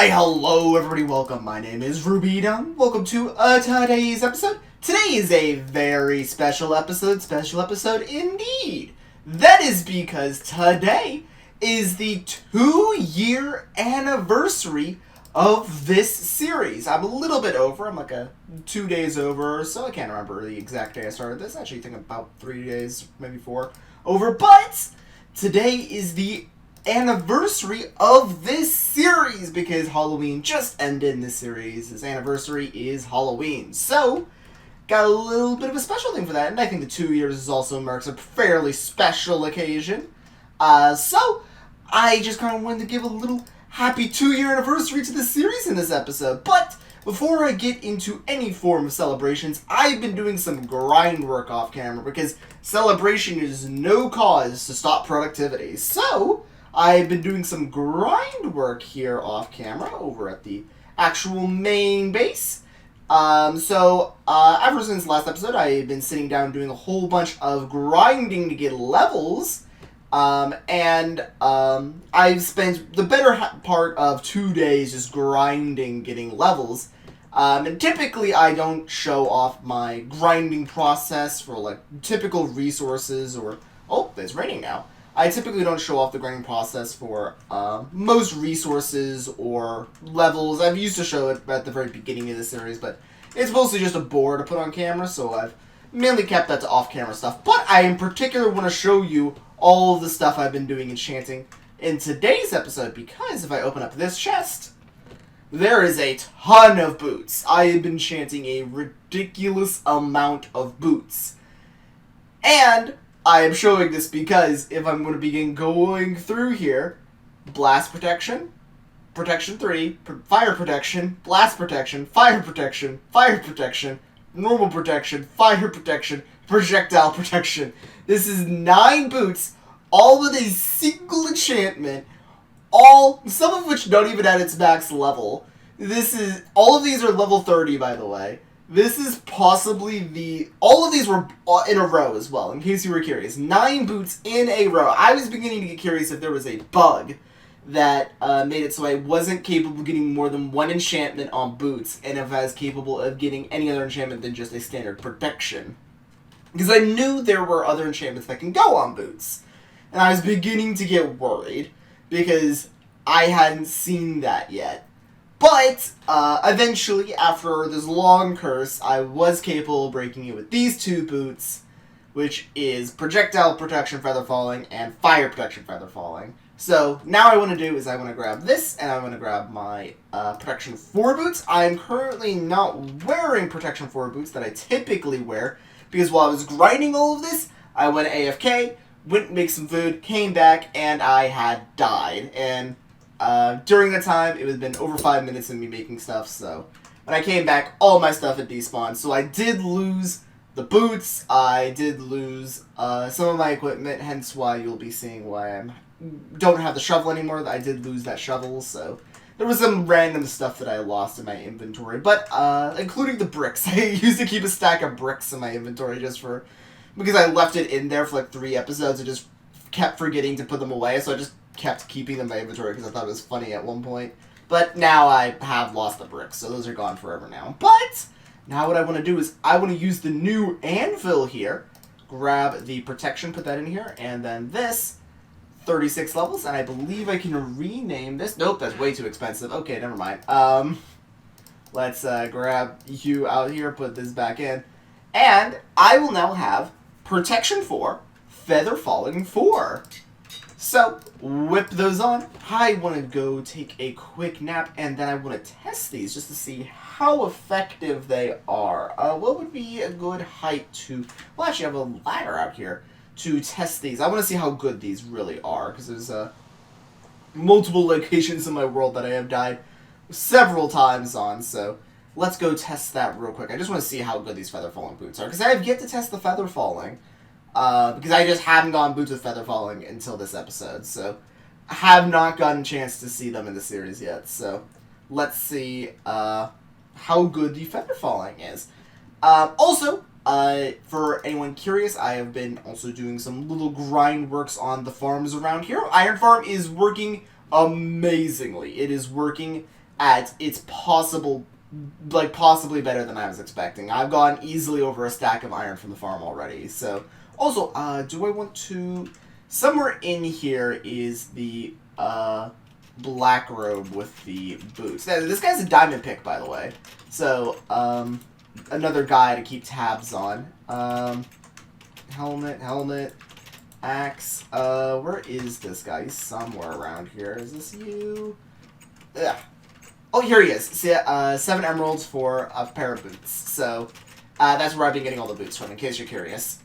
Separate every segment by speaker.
Speaker 1: Why, hello everybody, welcome. My name is Rubydung. Welcome to today's episode. Today is a very special episode indeed. That is because today is the 2-year anniversary of this series. I'm a little bit over. I'm like 2 days over or so. I can't remember the exact day I started this. I actually think about 3 days, maybe 4 over. But today is the anniversary of this series because Halloween just ended in this series. This anniversary is Halloween. So, got a little bit of a special thing for that. And I think the 2 years also marks a fairly special occasion. So, I just kind of wanted to give a little happy 2-year anniversary to this series in this episode. But before I get into any form of celebrations, I've been doing some grind work off camera because celebration is no cause to stop productivity. So, I've been doing some grind work here off camera over at the actual main base. Ever since last episode, I've been sitting down doing a whole bunch of grinding to get levels. I've spent the better part of 2 days just grinding, getting levels. And typically I don't show off my grinding process for like typical resources or... Oh, it's raining now. I typically don't show off the grinding process for most resources or levels. I've used to show it at the very beginning of the series, but it's mostly just a bore to put on camera, so I've mainly kept that to off-camera stuff. But I in particular want to show you all of the stuff I've been doing enchanting in today's episode, because if I open up this chest, there is a ton of boots. I have been enchanting a ridiculous amount of boots. And I am showing this because if I'm going to begin going through here, blast protection, protection 3, fire protection, blast protection, fire protection, fire protection, normal protection, fire protection, projectile protection. This is 9 boots, all with a single enchantment, some of which don't even at its max level. All of these are level 30, by the way. This is possibly all of these were in a row as well, in case you were curious. 9 boots in a row. I was beginning to get curious if there was a bug that made it so I wasn't capable of getting more than 1 enchantment on boots, and if I was capable of getting any other enchantment than just a standard protection. Because I knew there were other enchantments that can go on boots. And I was beginning to get worried, because I hadn't seen that yet. But, eventually, after this long curse, I was capable of breaking it with these 2 boots, which is Projectile Protection Feather Falling and Fire Protection Feather Falling. So, now what I want to do is I want to grab this, and I want to grab my Protection 4 boots. I'm currently not wearing Protection 4 boots that I typically wear, because while I was grinding all of this, I went AFK, went to make some food, came back, and I had died, and during that time, it had been over 5 minutes of me making stuff, so when I came back, all my stuff had despawned. So I did lose the boots, I did lose some of my equipment, hence why you'll be seeing why I don't have the shovel anymore. I did lose that shovel, so there was some random stuff that I lost in my inventory, but including the bricks. I used to keep a stack of bricks in my inventory because I left it in there for like 3 episodes and just kept forgetting to put them away, so I just kept keeping them in my inventory because I thought it was funny at one point. But now I have lost the bricks, so those are gone forever now. But now what I want to do is I want to use the new anvil here, grab the protection, put that in here, and then this, 36 levels, and I believe I can rename this. Nope, that's way too expensive. Okay, never mind. Let's grab you out here, put this back in, and I will now have Protection 4, Feather Falling 4. So, whip those on. I want to go take a quick nap, and then I want to test these just to see how effective they are. What would be a good height to... Well, actually, I have a ladder out here to test these. I want to see how good these really are, because there's multiple locations in my world that I have died several times on, so let's go test that real quick. I just want to see how good these Feather Falling boots are, because I have yet to test the Feather Falling. Because I just haven't gone boots with Feather Falling until this episode, so I have not gotten a chance to see them in the series yet, so let's see how good the Feather Falling is. Also, for anyone curious, I have been also doing some little grind works on the farms around here. Iron Farm is working amazingly. It is working at it's possible, like possibly better than I was expecting. I've gone easily over a stack of iron from the farm already. So also, do I want to? Somewhere in here is the black robe with the boots. Now, this guy's a diamond pick, by the way. So another guy to keep tabs on. Helmet, axe. Where is this guy? He's somewhere around here. Is this you? Ugh. Oh, here he is. See, 7 emeralds for a pair of boots. So, that's where I've been getting all the boots from, in case you're curious.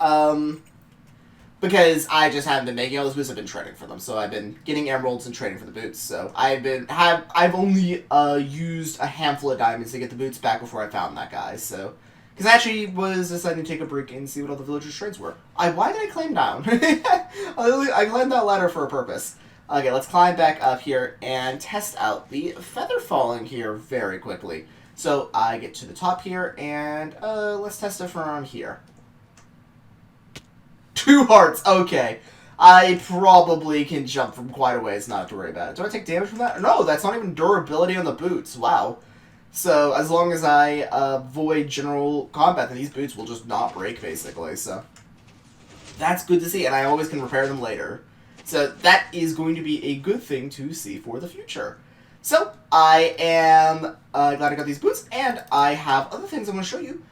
Speaker 1: Because I just haven't been making all those boots, I've been trading for them. So I've been getting emeralds and trading for the boots. So I've only used a handful of diamonds to get the boots back before I found that guy. So, because I actually was deciding to take a break and see what all the villagers' trades were. Why did I climb down? I climbed that ladder for a purpose. Okay, let's climb back up here and test out the feather falling here very quickly. So I get to the top here, and let's test it from here. 2 hearts, okay. I probably can jump from quite a ways, not to worry about it. Do I take damage from that? No, that's not even durability on the boots. Wow. So, as long as I avoid general combat, then these boots will just not break, basically. So, that's good to see, and I always can repair them later. So, that is going to be a good thing to see for the future. So, I am glad I got these boots, and I have other things I want to show you.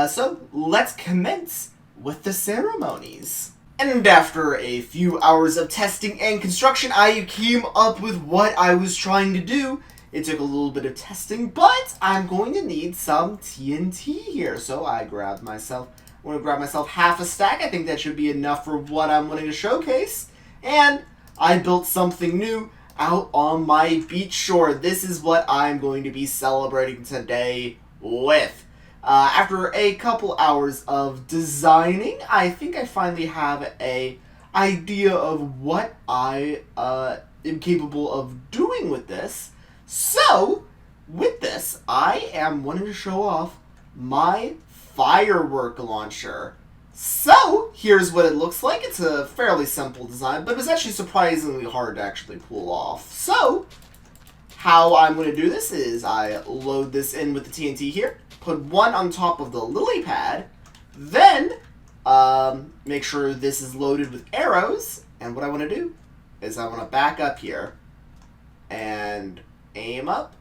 Speaker 1: So, let's commence with the ceremonies. And after a few hours of testing and construction, I came up with what I was trying to do. It took a little bit of testing, but I'm going to need some TNT here. So I grabbed myself, I'm going to grab myself half a stack. I think that should be enough for what I'm wanting to showcase. And I built something new out on my beach shore. This is what I'm going to be celebrating today with. After a couple hours of designing, I think I finally have a idea of what I am capable of doing with this. So, with this, I am wanting to show off my firework launcher. So, here's what it looks like. It's a fairly simple design, but it's actually surprisingly hard to actually pull off. So, how I'm going to do this is I load this in with the TNT here, put one on top of the lily pad, then make sure this is loaded with arrows, and what I want to do is I want to back up here and aim up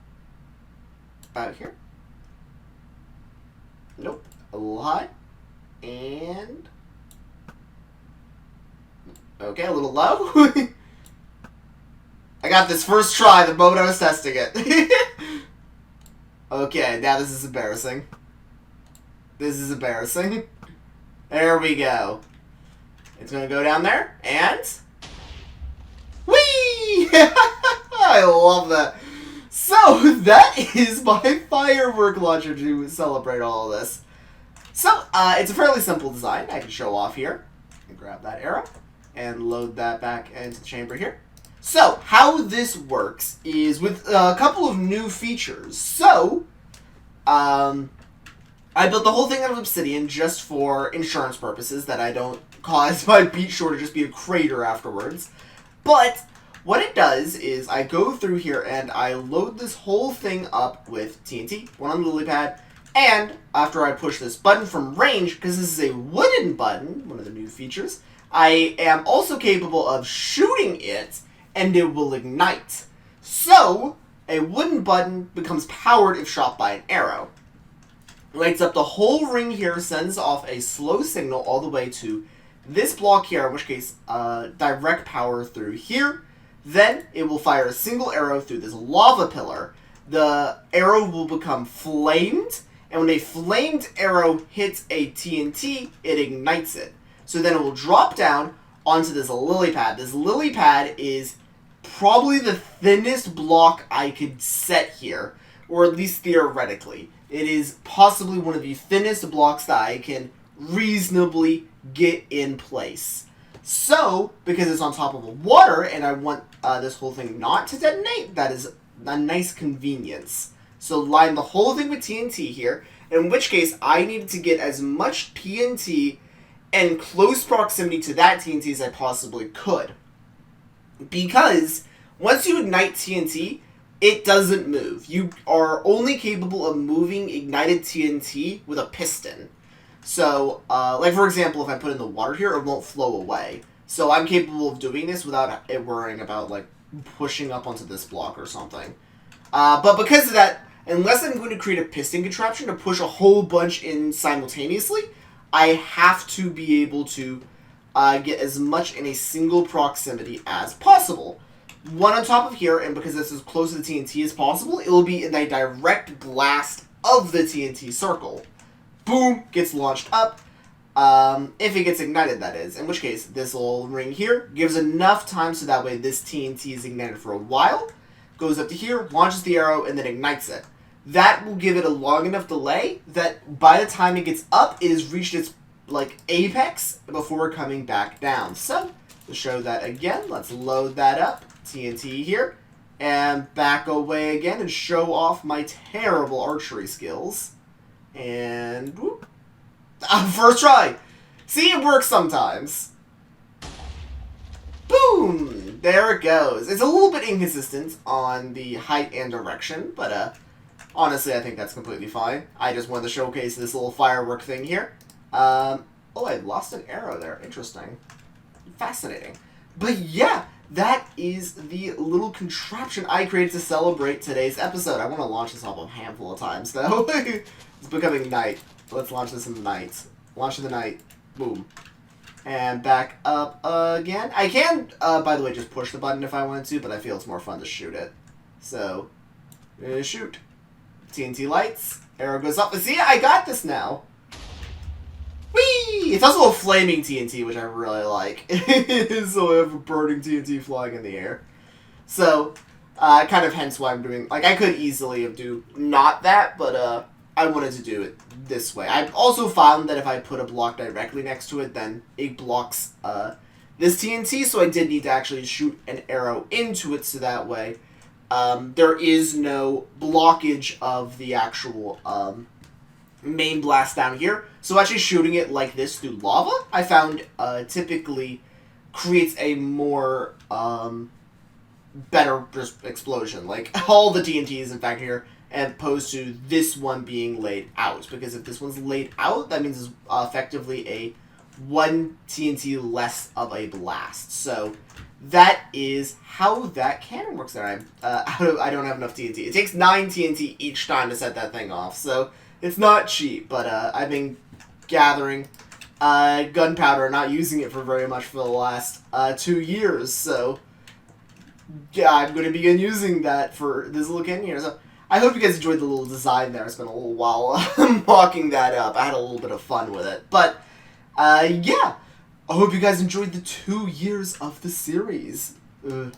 Speaker 1: about here. Nope, a little high, and okay, a little low. I got this first try the moment I was testing it. Okay, now this is embarrassing. This is embarrassing. There we go. It's gonna go down there, and whee! I love that. So, that is my firework launcher to celebrate all of this. So, it's a fairly simple design. I can show off here. And grab that arrow and load that back into the chamber here. So, how this works is with a couple of new features. So, I built the whole thing out of obsidian just for insurance purposes, that I don't cause my beach shore to just be a crater afterwards. But what it does is I go through here and I load this whole thing up with TNT, one on the lily pad, and after I push this button from range, because this is a wooden button, one of the new features, I am also capable of shooting it, and it will ignite. So, a wooden button becomes powered if shot by an arrow. Lights up the whole ring here, sends off a slow signal all the way to this block here, in which case, direct power through here. Then, it will fire a single arrow through this lava pillar. The arrow will become flamed, and when a flamed arrow hits a TNT, it ignites it. So then it will drop down onto this lily pad. This lily pad is probably the thinnest block I could set here, or at least theoretically. It is possibly one of the thinnest blocks that I can reasonably get in place. So, because it's on top of the water, and I want this whole thing not to detonate, that is a nice convenience. So line the whole thing with TNT here, in which case I needed to get as much TNT in close proximity to that TNT as I possibly could. Because once you ignite TNT, it doesn't move. You are only capable of moving ignited TNT with a piston. So, like for example, if I put in the water here, it won't flow away. So I'm capable of doing this without it worrying about, like, pushing up onto this block or something. But because of that, unless I'm going to create a piston contraption to push a whole bunch in simultaneously, I have to be able to get as much in a single proximity as possible. One on top of here, and because this is as close to the TNT as possible, it will be in a direct blast of the TNT circle. Boom, gets launched up. If it gets ignited, that is. In which case, this little ring here gives enough time so that way this TNT is ignited for a while, goes up to here, launches the arrow, and then ignites it. That will give it a long enough delay that by the time it gets up, it has reached its, like, apex before coming back down. So, to show that again, let's load that up. TNT here, and back away again and show off my terrible archery skills. And whoop. First try. See, it works sometimes. Boom! There it goes. It's a little bit inconsistent on the height and direction, but honestly, I think that's completely fine. I just wanted to showcase this little firework thing here. Oh, I lost an arrow there. Interesting. Fascinating. But yeah, that is the little contraption I created to celebrate today's episode. I want to launch this off a handful of times, though. It's becoming night. Let's launch this in the night. Launch in the night. Boom. And back up again. I can, by the way, just push the button if I wanted to, but I feel it's more fun to shoot it. So, shoot. TNT lights. Arrow goes up. See, I got this now. Whee! It's also a flaming TNT, which I really like. So I have a burning TNT flying in the air. So, kind of hence why I'm doing... Like, I could easily have do not that, but I wanted to do it this way. I've also found that if I put a block directly next to it, then it blocks this TNT, so I did need to actually shoot an arrow into it, so that way there is no blockage of the actual... main blast down here. So actually shooting it like this through lava, I found typically creates a more better explosion. Like all the TNTs in fact here, as opposed to this one being laid out. Because if this one's laid out, that means it's effectively a 1 TNT less of a blast. So that is how that cannon works there. I don't have enough TNT. It takes 9 TNT each time to set that thing off. So it's not cheap, but I've been gathering gunpowder and not using it for very much for the last 2 years, so yeah, I'm going to begin using that for this little cannon here. So I hope you guys enjoyed the little design there. I spent a little while mocking that up. I had a little bit of fun with it, but yeah, I hope you guys enjoyed the 2 years of the series. Been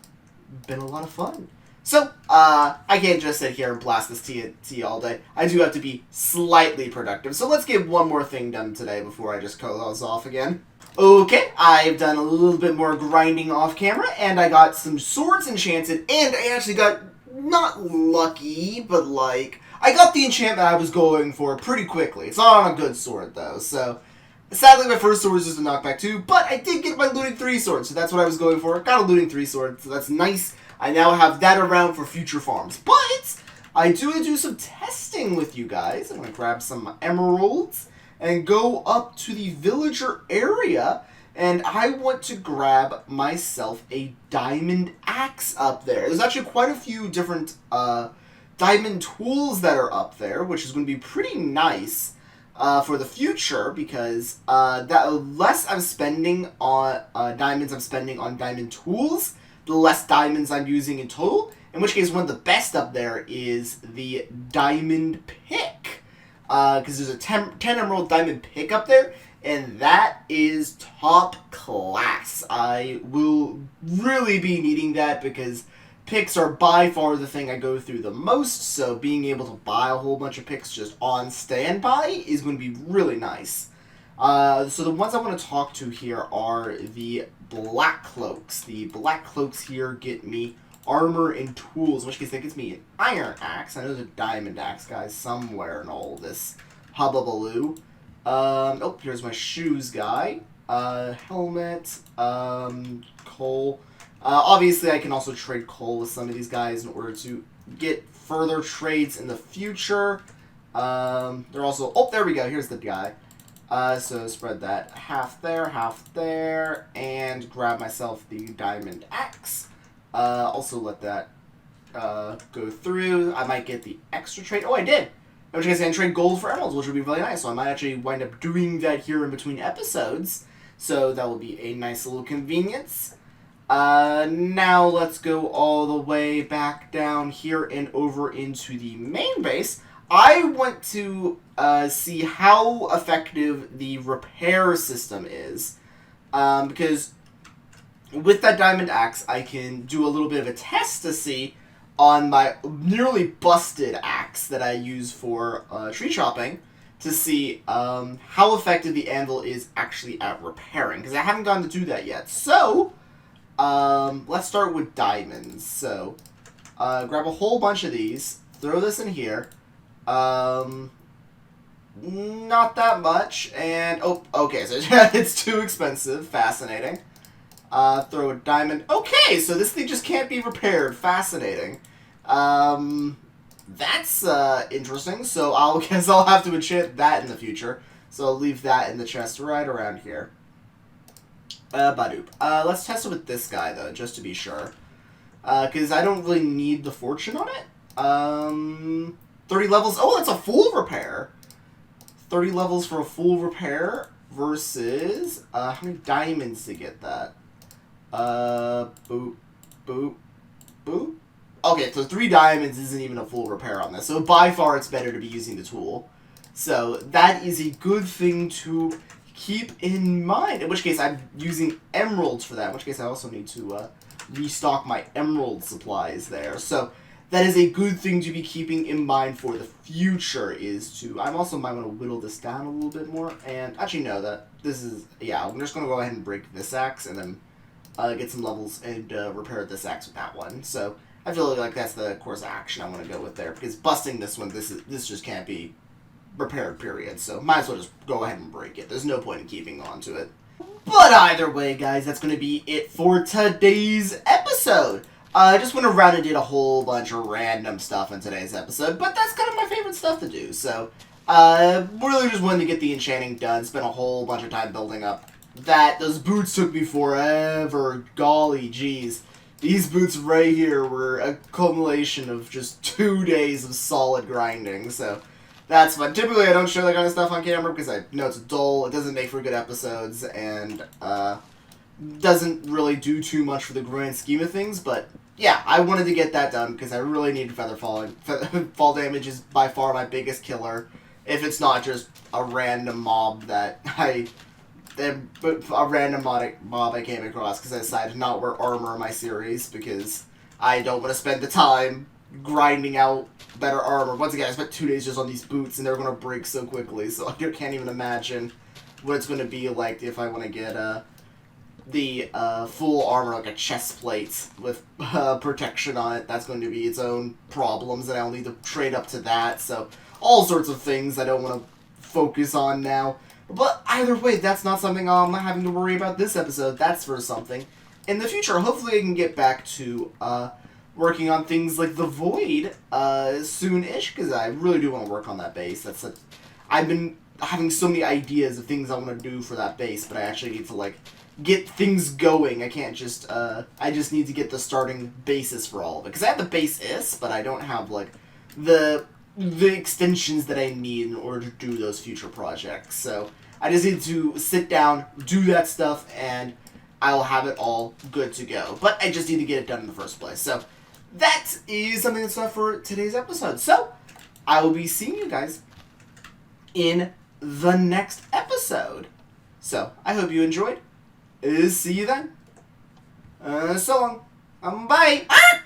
Speaker 1: a lot of fun. So, I can't just sit here and blast this TNT all day. I do have to be slightly productive. So let's get one more thing done today before I just close off again. Okay, I've done a little bit more grinding off camera, and I got some swords enchanted, and I actually got, not lucky, but like, I got the enchantment I was going for pretty quickly. It's not on a good sword, though, so... Sadly, my first sword was just a knockback 2, but I did get my looting 3 sword, so that's what I was going for. Got a looting 3 sword, so that's nice. I now have that around for future farms. But I do want to do some testing with you guys. I'm going to grab some emeralds and go up to the villager area. And I want to grab myself a diamond axe up there. There's actually quite a few different diamond tools that are up there, which is going to be pretty nice for the future. Because the less I'm spending on diamonds I'm spending on diamond tools, the less diamonds I'm using in total. In which case, one of the best up there is the diamond pick. Because there's a 10 emerald diamond pick up there, and that is top class. I will really be needing that because picks are by far the thing I go through the most, so being able to buy a whole bunch of picks just on standby is going to be really nice. So the ones I want to talk to here are the black cloaks. The black cloaks here get me armor and tools, in which case that gets me an iron axe. I know there's a diamond axe, guys, somewhere in all this hubbubaloo. Oh, here's my shoes guy. Helmet, coal. Obviously, I can also trade coal with some of these guys in order to get further trades in the future. They're also... Oh, there we go. Here's the guy. So spread that half there, and grab myself the diamond axe. Also let that go through. I might get the extra trade. Oh, I did! In which case I can trade gold for emeralds, which would be really nice. So I might actually wind up doing that here in between episodes. So that will be a nice little convenience. Now let's go all the way back down here and over into the main base. I want to see how effective the repair system is. Because with that diamond axe, I can do a little bit of a test to see on my nearly busted axe that I use for tree chopping to see how effective the anvil is actually at repairing. Because I haven't gotten to do that yet. So, let's start with diamonds. So, grab a whole bunch of these, throw this in here. Not that much, and, oh, okay, so it's too expensive. Fascinating. Throw a diamond. Okay, so this thing just can't be repaired. Fascinating. That's, interesting. So I guess I'll have to enchant that in the future. So I'll leave that in the chest right around here. Badoop. Let's test it with this guy, though, just to be sure. Because I don't really need the fortune on it. 30 levels. Oh, that's a full repair. 30 levels for a full repair versus, how many diamonds to get that? Boop, boop, boop. Okay, so 3 diamonds isn't even a full repair on this. So by far it's better to be using the tool. So that is a good thing to keep in mind. In which case I'm using emeralds for that. In which case I also need to restock my emerald supplies there. So that is a good thing to be keeping in mind for the future is to... I also might want to whittle this down a little bit more. And actually no, that this is... Yeah, I'm just going to go ahead and break this axe and then get some levels and repair this axe with that one. So I feel like that's the course of action I want to go with there. Because busting this one, this just can't be repaired, period. So might as well just go ahead and break it. There's no point in keeping on to it. But either way, guys, that's going to be it for today's episode. I just went around and did a whole bunch of random stuff in today's episode, but that's kind of my favorite stuff to do. So, really just wanted to get the enchanting done. Spent a whole bunch of time building up that. Those boots took me forever. Golly geez. These boots right here were a culmination of just 2 days of solid grinding, so that's fun. Typically, I don't show that kind of stuff on camera because I know it's dull, it doesn't make for good episodes, and doesn't really do too much for the grand scheme of things, but yeah, I wanted to get that done because I really need feather falling. Fall damage is by far my biggest killer, if it's not just a random mob that a random mob I came across because I decided to not wear armor in my series because I don't want to spend the time grinding out better armor. Once again, I spent 2 days just on these boots and they're going to break so quickly, so I can't even imagine what it's going to be like if I want to get the full armor, like a chest plate with protection on it. That's going to be its own problems, and I'll need to trade up to that, so all sorts of things I don't want to focus on now. But either way, that's not something I'm not having to worry about this episode. That's for something in the future. Hopefully I can get back to working on things like the Void soon-ish, because I really do want to work on that base. I've been having so many ideas of things I want to do for that base, but I actually need to, like, get things going. I can't just, I just need to get the starting basis for all of it. Because I have the basis, but I don't have, like, the extensions that I need in order to do those future projects. So I just need to sit down, do that stuff, and I'll have it all good to go. But I just need to get it done in the first place. So that is something that's enough for today's episode. So I will be seeing you guys in the next episode. So I hope you enjoyed. See you then. So long. Bye. Ah!